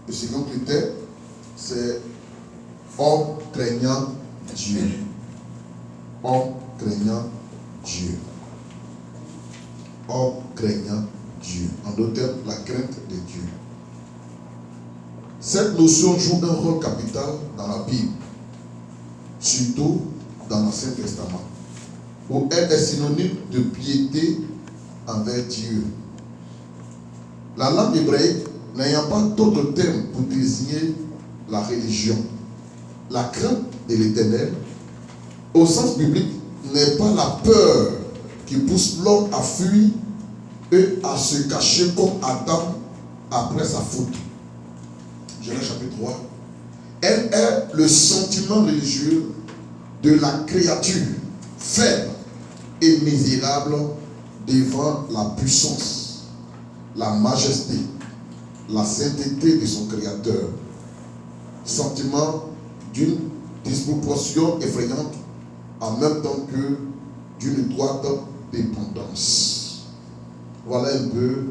Le second critère, c'est homme craignant Dieu. Homme craignant Dieu. Homme craignant Dieu. En d'autres termes, la crainte de Dieu. Cette notion joue un rôle capital dans la Bible, surtout dans l'Ancien Testament, où elle est synonyme de piété envers Dieu. La langue hébraïque n'ayant pas d'autre terme pour désigner la religion, la crainte de l'Éternel, au sens biblique, n'est pas la peur qui pousse l'homme à fuir et à se cacher comme Adam après sa faute. Genèse chapitre 3. Elle est le sentiment religieux de la créature faible et misérable devant la puissance, la majesté, la sainteté de son Créateur. Sentiment d'une disproportion effrayante en même temps que d'une droite dépendance. Voilà un peu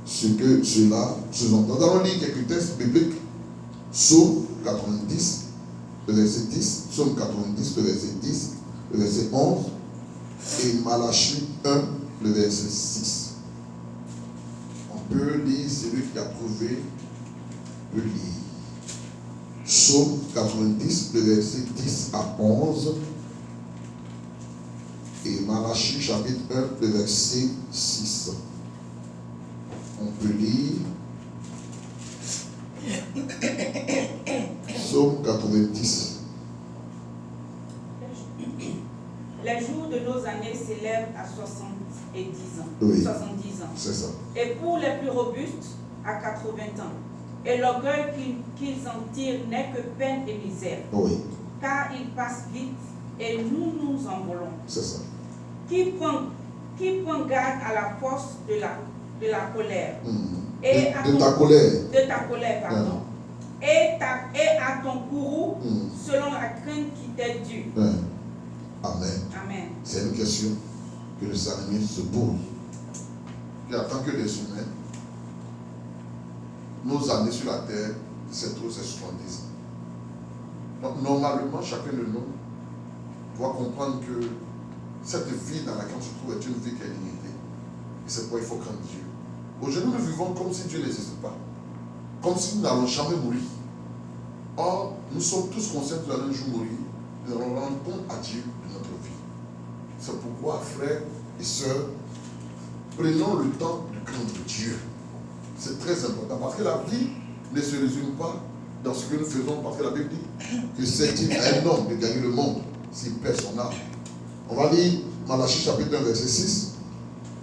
ce que cela sous-entend. Nous allons lire quelques textes bibliques. Psaume 90, le verset 10, Psaume 90, le verset 10, le verset 11, et Malachie 1, le verset 6. On peut lire, celui qui a trouvé peut lire. Psaume 90, le verset 10 à 11, et Malachie chapitre 1, le verset 6. On peut lire Psaume 90. Les jours de nos années s'élèvent à 70 ans. Oui, 70 ans. C'est ça. Et pour les plus robustes, à 80 ans. Et l'orgueil qu'ils en tirent n'est que peine et misère. Oui, Car ils passent vite et nous nous envolons. c'est ça. Qui prend garde à la force de la colère. Et de ta colère. De ta colère, pardon. Et à ton courroux, selon la crainte qui t'est due. Amen. Amen. C'est une question que le psalmiste se pose. Il attend que des humains, nos années sur la terre, c'est trop, c'est 70 ans. Donc, normalement, chacun de nous doit comprendre que cette vie dans laquelle on se trouve est une vie qui est limitée. Et c'est pourquoi il faut craindre Dieu. Aujourd'hui, nous vivons comme si Dieu n'existe pas. Comme si nous n'allons jamais mourir. Or, nous sommes tous conscients que nous allons un jour mourir. Nous allons rendre compte à Dieu de notre vie. C'est pourquoi, frères et sœurs, prenons le temps de craindre Dieu. C'est très important. Parce que la vie ne se résume pas dans ce que nous faisons. Parce que la Bible dit que c'est à un homme de gagner le monde s'il perd son âme. On va lire Malachie chapitre 1, verset 6.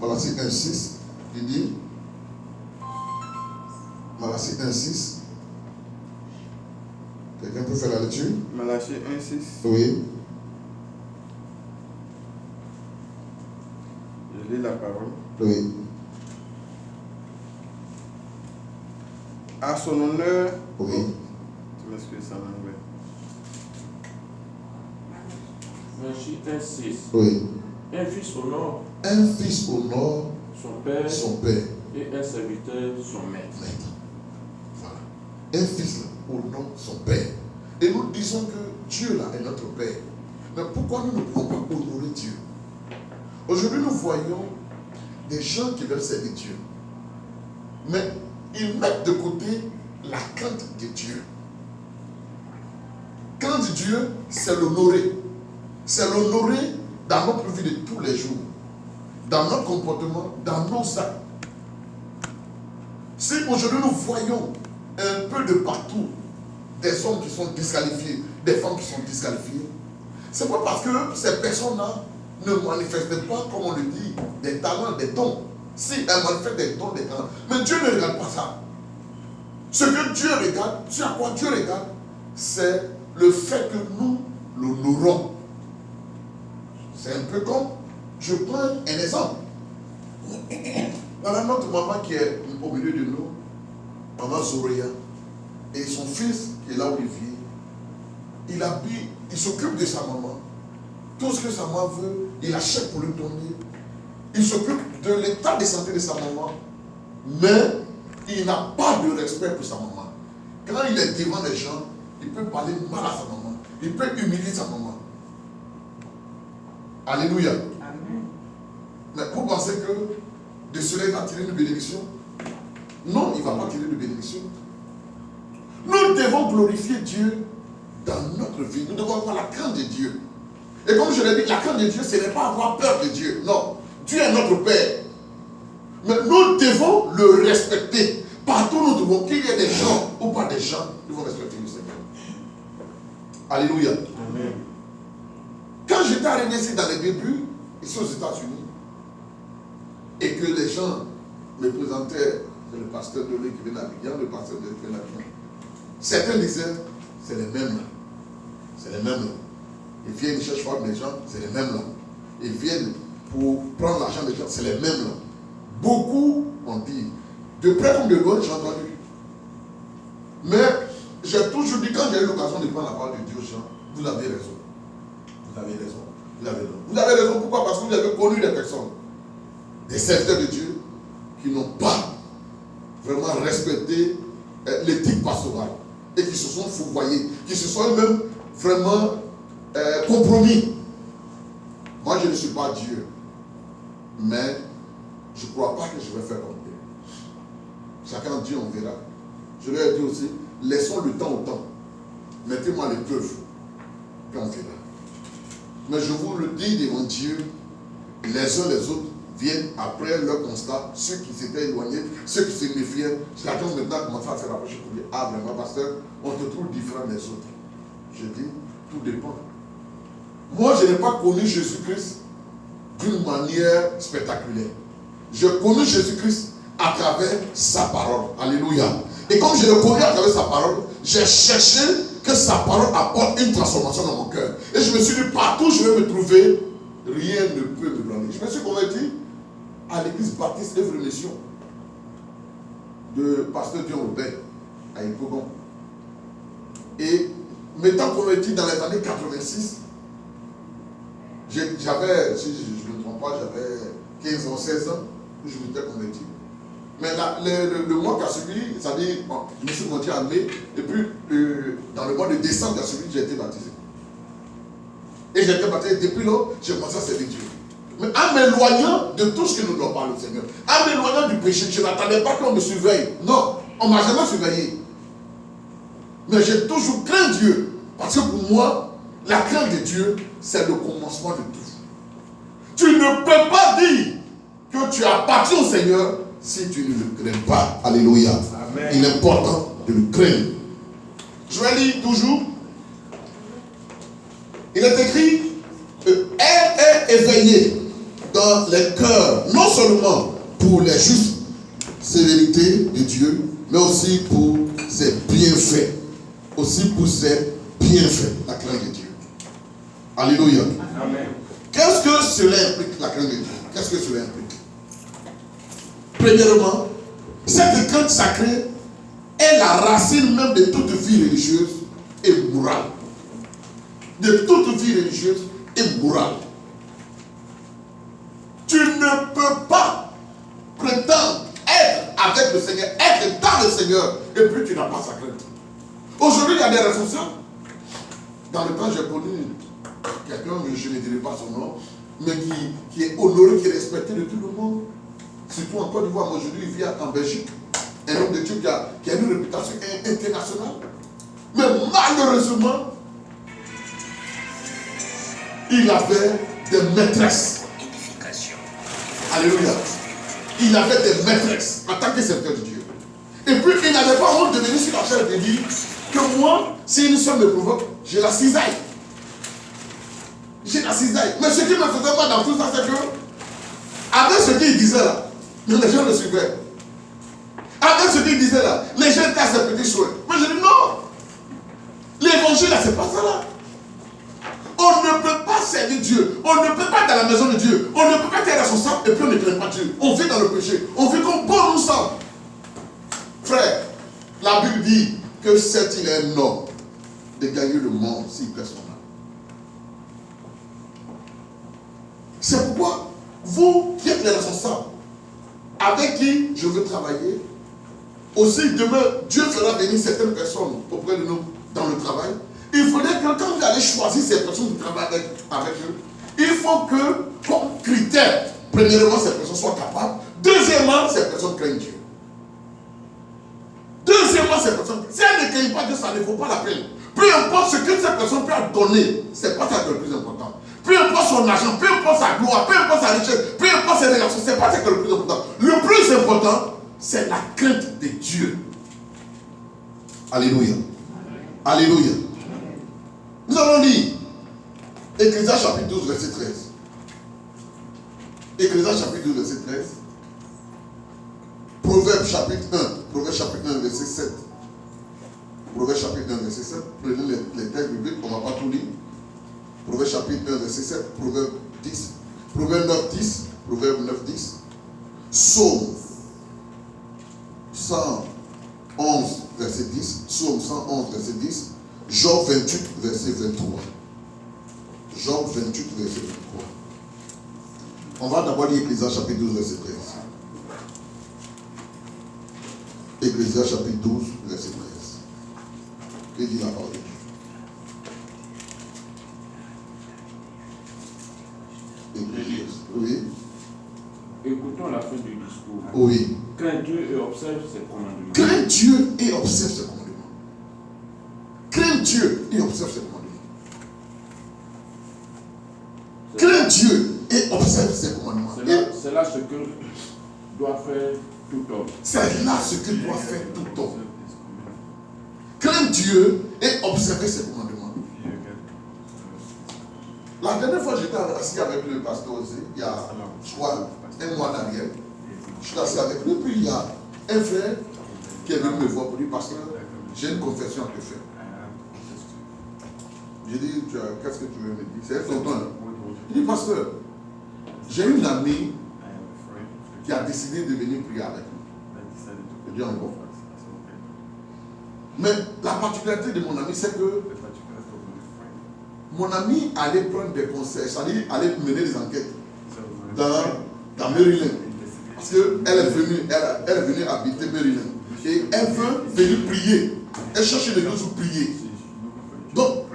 Malachie 1, 6. Il dit, Malachie 1, 6. Quelqu'un peut faire la lecture? Malachie 1, 6. Oui. Je lis la parole. Oui. À son honneur. Oui. Tu m'excuses, en anglais. Malachie 1, 6. Oui. Un fils honore Un fils honore son père et un serviteur son maître. Voilà. Un fils honore son père. Et nous disons que Dieu là est notre père. Mais pourquoi nous ne pouvons pas honorer Dieu? Aujourd'hui, nous voyons des gens qui veulent servir Dieu. Mais ils mettent de côté la crainte de Dieu. Crainte de Dieu, c'est l'honorer. C'est l'honorer dans notre vie de tous les jours. Dans notre comportement, dans nos actes. Si aujourd'hui nous voyons un peu de partout des hommes qui sont disqualifiés, des femmes qui sont disqualifiées, c'est pas parce que ces personnes-là ne manifestent pas, comme on le dit, des talents, des dons. Si elles manifestent des dons, des talents. Mais Dieu ne regarde pas ça. Ce que Dieu regarde, ce à quoi Dieu regarde, c'est le fait que nous l'honorons. C'est un peu comme, je prends un exemple. Voilà notre maman qui est au milieu de nous, maman Zoria, et son fils qui est là, Olivier. Il s'occupe de sa maman. Tout ce que sa maman veut, il achète pour lui donner. Il s'occupe de l'état de santé de sa maman, mais il n'a pas de respect pour sa maman. quand il est devant les gens, il peut parler mal à sa maman. Il peut humilier sa maman. Alléluia. Amen. Mais vous pensez que de cela il va tirer une bénédiction? Non, il ne va pas tirer de bénédiction. Nous devons glorifier Dieu dans notre vie. Nous devons avoir la crainte de Dieu. Et comme je l'ai dit, la crainte de Dieu, ce n'est pas avoir peur de Dieu. Non, Dieu est notre Père. Mais nous devons le respecter. Partout où nous devons, qu'il y ait des gens ou pas des gens, nous devons respecter le Seigneur. Alléluia. Amen. Quand j'étais arrivé ici dans les débuts, ici aux États-Unis, et que les gens me présentaient, c'est le pasteur Dolé qui vient d'Abidjan, le pasteur Dolé qui vient d'Abidjan. Certains disaient, c'est les mêmes là. C'est les mêmes là. Ils viennent, ils cherchent les gens, c'est les mêmes là. Ils viennent pour prendre l'argent des gens, c'est les mêmes là. Beaucoup ont dit, de près comme de loin, j'ai entendu. Mais j'ai toujours dit, quand j'ai eu l'occasion de prendre la parole de Dieu aux gens, vous avez raison. Vous avez raison. Vous avez raison. Vous avez raison, pourquoi? Parce que vous avez connu des personnes, des serviteurs de Dieu, qui n'ont pas vraiment respecté l'éthique pastorale et qui se sont fourvoyés, qui se sont eux-mêmes vraiment compromis. Moi, je ne suis pas Dieu, mais je ne crois pas que je vais faire comme eux. Chacun dit, on verra. Je leur ai dit aussi, laissons le temps au temps. Mettez-moi l'épreuve, puis on verra. Mais je vous le dis devant Dieu, les uns les autres viennent après leur constat, ceux qui s'étaient éloignés, ceux qui se méfiaient. Chacun maintenant commence à se rapprocher pour dire, ah vraiment pasteur, on te trouve différent des autres. Je dis, tout dépend. Moi, je n'ai pas connu Jésus-Christ d'une manière spectaculaire. Je connais Jésus-Christ à travers sa parole. Alléluia. Et comme je le connais à travers sa parole, j'ai cherché que sa parole apporte une transformation dans mon cœur. Et je me suis dit, partout où je vais me trouver, rien ne peut me blâmer. Je me suis converti à l'église baptiste Œuvre Mission de pasteur Dion Robert à Ypogon. Et m'étant converti dans les années 86, j'avais, si je ne me trompe pas, j'avais 15 ans, 16 ans où je m'étais converti. Mais là, le mois qui a suivi, c'est-à-dire, je me suis converti en mai, et puis dans le mois de décembre qui a suivi, j'ai été baptisé. Et j'ai été baptisé, depuis là, j'ai commencé à servir Dieu. Mais en m'éloignant de tout ce que nous doit parler le Seigneur, en m'éloignant du péché, je n'attendais pas qu'on me surveille. Non, on ne m'a jamais surveillé. Mais j'ai toujours craint Dieu. Parce que pour moi, la crainte de Dieu, c'est le commencement de tout. Tu ne peux pas dire que tu appartiens au Seigneur si tu ne le crains pas. Alléluia. Amen. Il est important de le craindre. Je vais lire toujours. Il est écrit, elle est éveillée dans les cœurs, non seulement pour les justes sévérités de Dieu, mais aussi pour ses bienfaits. Aussi pour ses bienfaits, la crainte de Dieu. Alléluia. Amen. Qu'est-ce que cela implique, la crainte de Dieu? Qu'est-ce que cela implique? Premièrement, cette crainte sacrée est la racine même de toute vie religieuse et morale. De toute vie religieuse et morale. Tu ne peux pas prétendre être avec le Seigneur, être dans le Seigneur, et puis tu n'as pas sa crainte. Aujourd'hui, il y a des responsables. Dans le temps, j'ai connu quelqu'un, je ne dirai pas son nom, mais qui est honoré, qui est respecté de tout le monde. Surtout en Côte d'Ivoire, aujourd'hui, il vit en Belgique. Un homme de Dieu qui a une réputation internationale. Mais malheureusement, il avait des maîtresses. Alléluia. Il avait des maîtresses en tant que serviteur de Dieu. Et puis, il n'avait pas honte de venir sur la chaîne et de dire que moi, si une soeur me provoque, j'ai la cisaille. J'ai la cisaille. Mais ce qui me faisait mal dans tout ça, c'est que, avec ce qu'il disait là, les gens le suivaient. Avec ce qu'il disait là, les gens étaient à ses petits souhaits. Mais je dis non. L'évangile là, c'est pas ça là. On ne peut pas servir Dieu. On ne peut pas être dans la maison de Dieu. On ne peut pas être responsable et puis on ne craint pas Dieu. On vit dans le péché. On vit comme bon nous sommes. Frère, la Bible dit que c'est il est un homme de gagner le monde s'il plaît son âme. C'est pourquoi vous qui êtes les responsables, avec qui je veux travailler, aussi demain, Dieu fera venir certaines personnes auprès de nous dans le travail. Il faudrait que quand vous allez choisir ces personnes qui travaillent avec eux, il faut que, comme critère, premièrement, ces personnes soient capables. Deuxièmement, ces personnes craignent Dieu. Deuxièmement, ces personnes, si elles ne craignent pas Dieu, ça ne vaut pas la peine. Peu importe ce que cette personne peut donner, ce n'est pas ça qui est le plus important. Peu importe son argent, peu importe sa gloire, peu importe sa richesse, peu importe ses relations, ce n'est pas ça qui est le plus important. Le plus important, c'est la crainte de Dieu. Alléluia. Alléluia. Nous allons lire Ecclésiaste chapitre 12, verset 13. Ecclésiaste chapitre 12, verset 13. Proverbe chapitre 1. Proverbe chapitre 1, verset 7. Proverbe chapitre 1, verset 7. Prenez les textes bibliques, on ne va pas tout lire. Proverbe chapitre 1, verset 7. Proverbe 10. Proverbe 9, 10. Proverbe 9, 10. Psaume 111, verset 10. Psaume 111, verset 10. Job 28, verset 23. Job 28, verset 23. On va d'abord lire Ecclésiaste chapitre 12, verset 13. Ecclésiaste chapitre 12, verset 13. Que dit la parole de Dieu? Ecclésiaste. Oui. Écoutons la fin du discours. Oui. Crains Dieu et observe ses commandements. Crains Dieu et observe ses commandements. Crains Dieu et observe ses commandements. Crains Dieu et observe ses commandements. C'est là ce que doit faire tout homme. C'est là ce que doit faire tout homme. Crains Dieu et observer ses commandements. La dernière fois, j'étais assis avec le pasteur Osé, il y a, je crois, un mois d'arrière. Je suis assis avec lui, puis il y a un frère qui est venu me voir pour dire, pasteur, j'ai une confession à te faire. J'ai dit, qu'est-ce que tu veux me dire? C'est son temps. Il dit, pasteur, j'ai une amie qui a décidé de venir prier avec nous. Je dis encore. Mais la particularité de mon ami, c'est que mon ami allait prendre des conseils, c'est-à-dire allait mener des enquêtes dans Maryland. Parce qu'elle est venue habiter Maryland. Et elle veut venir prier. Elle cherche des lieux où prier. Donc,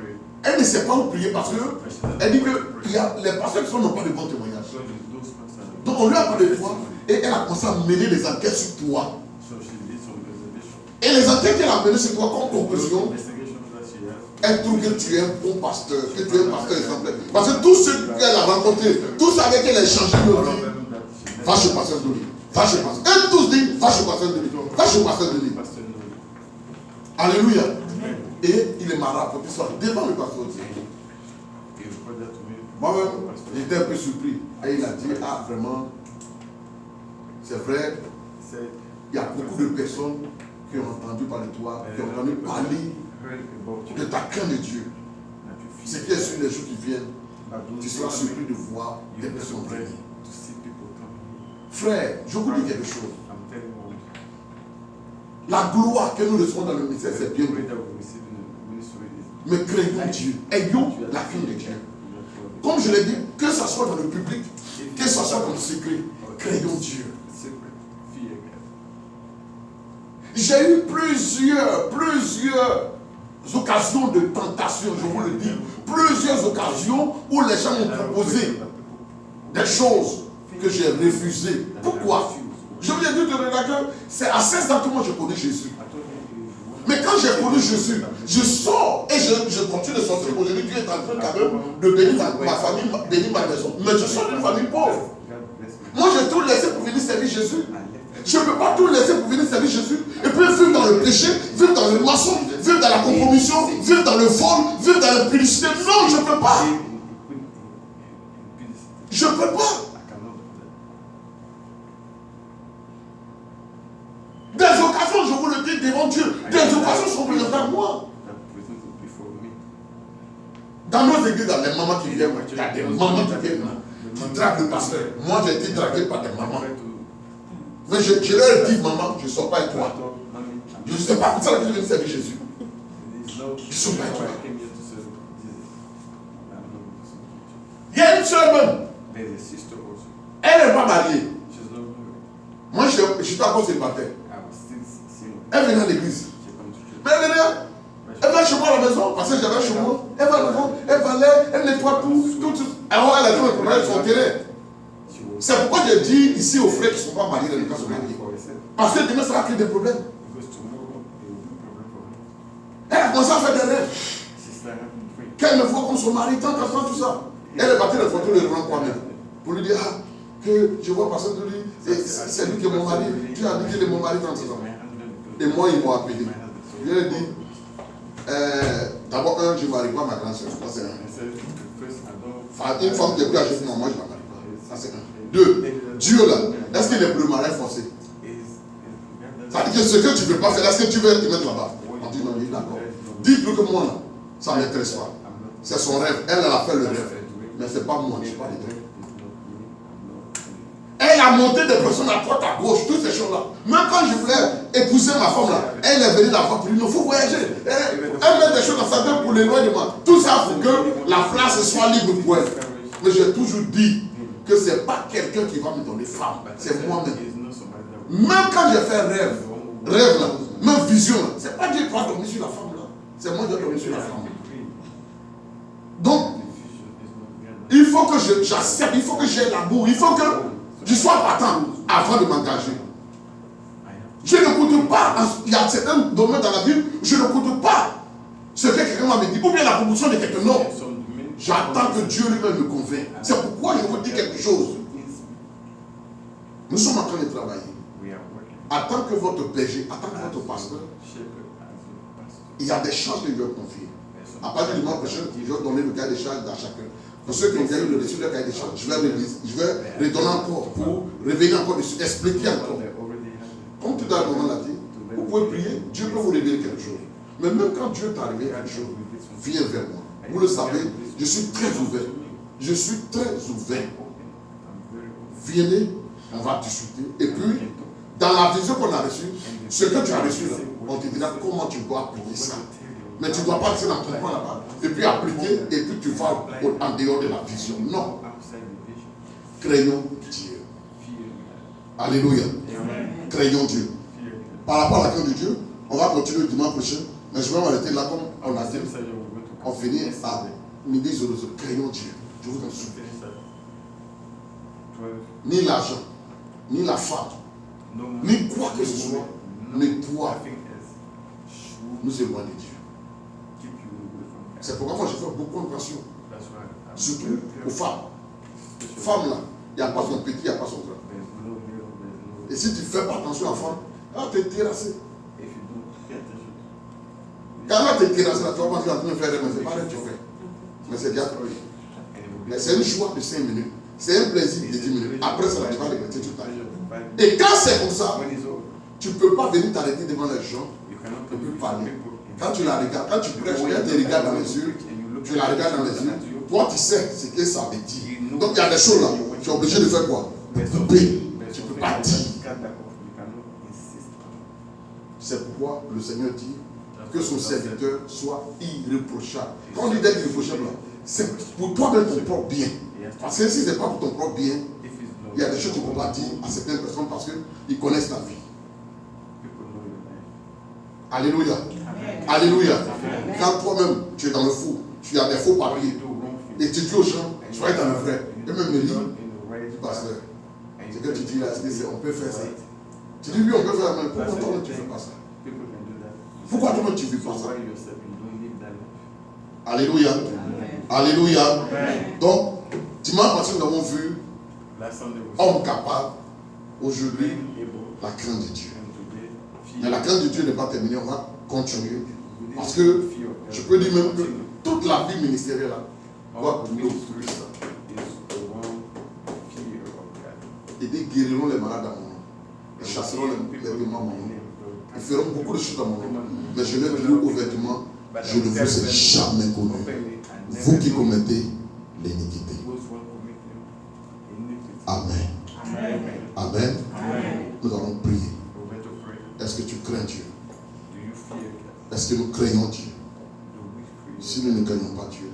elle ne sait pas où prier parce qu'elle dit que les pasteurs qui n'ont pas de bons témoignages. Donc, on lui a parlé de toi et elle a commencé à mener des enquêtes sur toi. Et les enquêtes qu'elle a menées sur toi, comme conclusion, elle trouve que tu es un bon pasteur, que tu es un pasteur exemplaire. Parce que tous ceux qu'elle a rencontrés, tous avec qui elle a échangé, va chez pasteur Denis. Va chez pasteur. Elle tous dit, va chez pasteur Denis. Va chez pasteur Denis. Alléluia. Et il m'a rapporté ça devant le pasteur Denis. Moi-même, j'étais un peu surpris. Et il a dit, ah vraiment, c'est vrai, il y a beaucoup de personnes qui ont entendu parler de toi, qui ont entendu parler de ta crainte de Dieu. Ce qui est sur les jours qui viennent, tu seras surpris de voir des personnes venir. Frère, je vous dis quelque chose. La gloire que nous recevons dans le ministère, c'est bien. Mais craignons Dieu. Ayons la crainte de Dieu. Comme je l'ai dit, que ce soit dans le public, que ce soit dans le secret, craignons Dieu. J'ai eu plusieurs occasions de tentation, je vous le dis. Plusieurs occasions où les gens m'ont proposé des choses que j'ai refusées. Pourquoi? Je vous ai dit de regarder, c'est à 16 ans que moi je connais Jésus. Mais quand j'ai connu Jésus, je sors et je continue de sortir. Aujourd'hui, Dieu est en train quand même de bénir ma famille, bénir ma maison. Mais je sors d'une famille pauvre. Moi, j'ai tout laissé pour venir servir Jésus. Je ne peux pas tout laisser pour venir servir Jésus. Et puis vivre dans le péché, vivre dans le mensonge, vivre dans la compromission, vivre dans le vol, vivre dans la publicité. Non, je ne peux pas. Je ne peux pas. Des occasions, je vous le dis devant Dieu, des occasions sont présentées à moi. Dans nos églises, il y a des mamans qui viennent, il y a des mamans qui viennent, qui draguent le pasteur. Moi, j'ai été dragué par des mamans. Mais je leur dis, maman, je ne sors pas avec toi. Je ne sais pas, c'est ça que je viens de servir Jésus. Je ne sors pas avec toi. Il y a une soeur même. Elle n'est pas mariée. Moi, je suis encore célibataire. Elle venait à l'église. Mais elle venait. Elle va chez moi à la maison, parce que j'avais chez moi. Elle va à la maison, elle va là, elle nettoie tout. Alors elle a tout le problème de son terrain. C'est pourquoi je dis ici aux frères qui ne sont pas mariés dans le cas de mariés. Parce que demain, ça va créer des problèmes. Elle a commencé à faire des rêves. Qu'elle me voit comme son mari, tant, tout ça. Elle est partie la photo de Laurent Kwame pour lui dire que je vois personne de lui, c'est lui qui est mon mari. Tu as dit qu'il est mon mari tant, tout ça. Et moi, ils m'ont appelé. Je lui ai dit, d'abord, je ne marie pas ma grande soeur. Ça, c'est un. Enfin, une femme qui est plus âgée que moi, je ne la marie pas. Ça, c'est un. Deux, Dieu là, est-ce qu'il est pour le mariage forcé? Ça veut dire que ce que tu ne veux pas faire, est-ce que tu veux te mettre là-bas? On dit non, il est d'accord. Dites-le que moi là, ça ne m'intéresse pas. C'est son rêve. Elle a fait le rêve. Mais ce n'est pas moi, je ne sais pas les rêves. Elle a monté des personnes à droite, à gauche, toutes ces choses-là. Même quand je voulais épouser ma femme là, elle est venue là-bas pour dire, il faut voyager. Elle met des choses dans sa tête pour l'éloignement. Tout ça pour que la place soit libre pour elle. Mais j'ai toujours dit que ce n'est pas quelqu'un qui va me donner femme, c'est moi-même. Même quand j'ai fait rêve là, même vision là, c'est pas Dieu qui va dormir sur la femme là, c'est moi qui vais dormir sur la femme. Donc, il faut que j'accepte, il faut que j'ai l'amour, il faut que je sois partant avant de m'engager. Je n'écoute pas, il y a certains domaines dans la vie, je n'écoute pas ce que quelqu'un m'a dit, ou bien la proposition de quelqu'un. Non, j'attends que Dieu lui-même me convainc. C'est pourquoi je vous dis quelque chose. Nous sommes en train de travailler. Attends que votre berger, attends que votre pasteur, il y a des charges que Dieu a confiées. À partir du mois prochain, je vais donner le cahier des charges à chacun. Pour ceux qui ont gagné le dessus de cahier des charges, je vais redonner encore pour revenir encore dessus, expliquer encore. Comme tout à l'heure, on l'a dit, vous pouvez prier, Dieu peut vous révéler quelque chose. Mais même quand Dieu t'a révélé quelque chose, viens vers moi. Vous le savez, je suis très ouvert. Je suis très ouvert. Venez, on va discuter. Et puis, dans la vision qu'on a reçue, ce que tu as reçu là, on te dira comment tu dois appliquer ça. Mais tu ne dois pas rester dans ton coin là-bas, et puis appliquer, et puis tu vas en dehors de la vision. Non. Craignons Dieu. Alléluia. Craignons Dieu. Par rapport à la crainte de Dieu, on va continuer le dimanche prochain, mais je vais m'arrêter là comme on a dit. On finit à midi 00. Craignons Dieu. Je vous en supplie. Ni l'argent, ni la femme, ni quoi que ce soit, ne doit nous éloigner de Dieu. C'est pourquoi moi je fais beaucoup de passion. Surtout aux femmes. Femmes là, il n'y a pas son petit, il n'y a pas son grand. Et si tu ne fais pas attention à la femme, elle va te terrasser. Quand elle va te terrasser, tu vas penser que tu es en train de faire, mais ce n'est pas ce que tu fais. Mais c'est déjà trop. Mais c'est une joie de 5 minutes. C'est un plaisir de 10 minutes. Après ça, tu vas regretter toute ta vie. Et quand c'est comme ça, tu ne peux pas venir t'arrêter devant les gens et puis parler. Quand tu la regardes, quand tu prêches, elle te regarde dans les yeux, tu la regardes dans les yeux, toi tu sais ce que ça veut dire. Donc il y a des choses là, tu es obligé de faire quoi? De couper. Tu ne peux pas dire. C'est pourquoi le Seigneur dit que son serviteur soit irréprochable. Quand on dit d'être irréprochable, c'est pour toi de ton propre bien. Parce que si ce n'est pas pour ton propre bien, il y a des choses que tu ne peux pas dire à certaines personnes parce qu'ils connaissent ta vie. Alléluia. Amen. Alléluia. Amen. Quand toi-même, tu es dans le faux, tu as des faux papiers, et tu dis aux gens, soyez dans le vrai. Et même me dit, pasteur, ce que tu dis là, on peut faire ça. Tu dis oui, on peut faire ça, mais pourquoi toi-même tu ne fais pas ça? Pourquoi toi-même tu ne fais pas ça? Alléluia. Amen. Alléluia. Amen. Donc, dimanche passé, nous avons vu homme capable. Aujourd'hui, la crainte de Dieu. Mais la crainte de Dieu n'est pas terminée, on va continuer. Parce que je peux dire même que toute la vie ministérielle doit tourner autour de ça. Et ils guériront les malades à mon nom. Ils chasseront les démons à mon nom. Ils feront beaucoup de choses à mon nom. Mais je leur dis ouvertement, je ne vous ai jamais connu. Vous qui commettez l'iniquité. Amen. Amen. Amen. Amen. Nous allons prier. Est-ce que tu crains Dieu? Est-ce que nous craignons Dieu? Si nous ne craignons pas Dieu,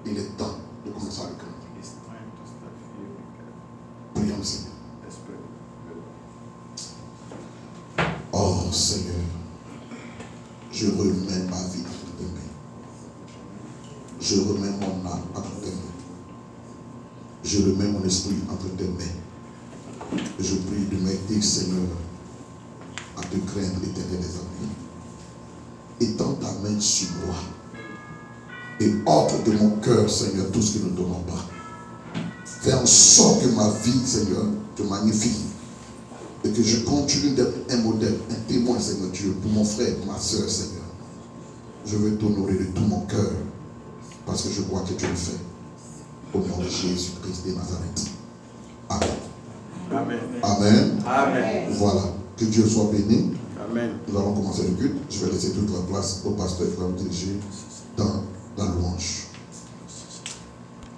il est temps de commencer à le craindre. Prions le Seigneur. Oh. Seigneur, je remets ma vie entre tes mains. Je remets mon âme entre tes mains. Je remets mon esprit entre tes mains. Et je prie de m'aider, Seigneur, à te craindre, l'Éternel des armées. Étends ta main sur moi et ôte de mon cœur, Seigneur, tout ce qui ne t'honore pas. Fais en sorte que ma vie, Seigneur, te magnifie et que je continue d'être un modèle, un témoin, Seigneur Dieu, pour mon frère, pour ma soeur, Seigneur. Je veux t'honorer de tout mon cœur parce que je crois que tu le fais. Au nom de Jésus-Christ de Nazareth. Amen. Amen. Amen. Amen. Voilà. Que Dieu soit béni. Amen. Nous allons commencer le culte. Je vais laisser toute la place au pasteur qui va me diriger dans la louange.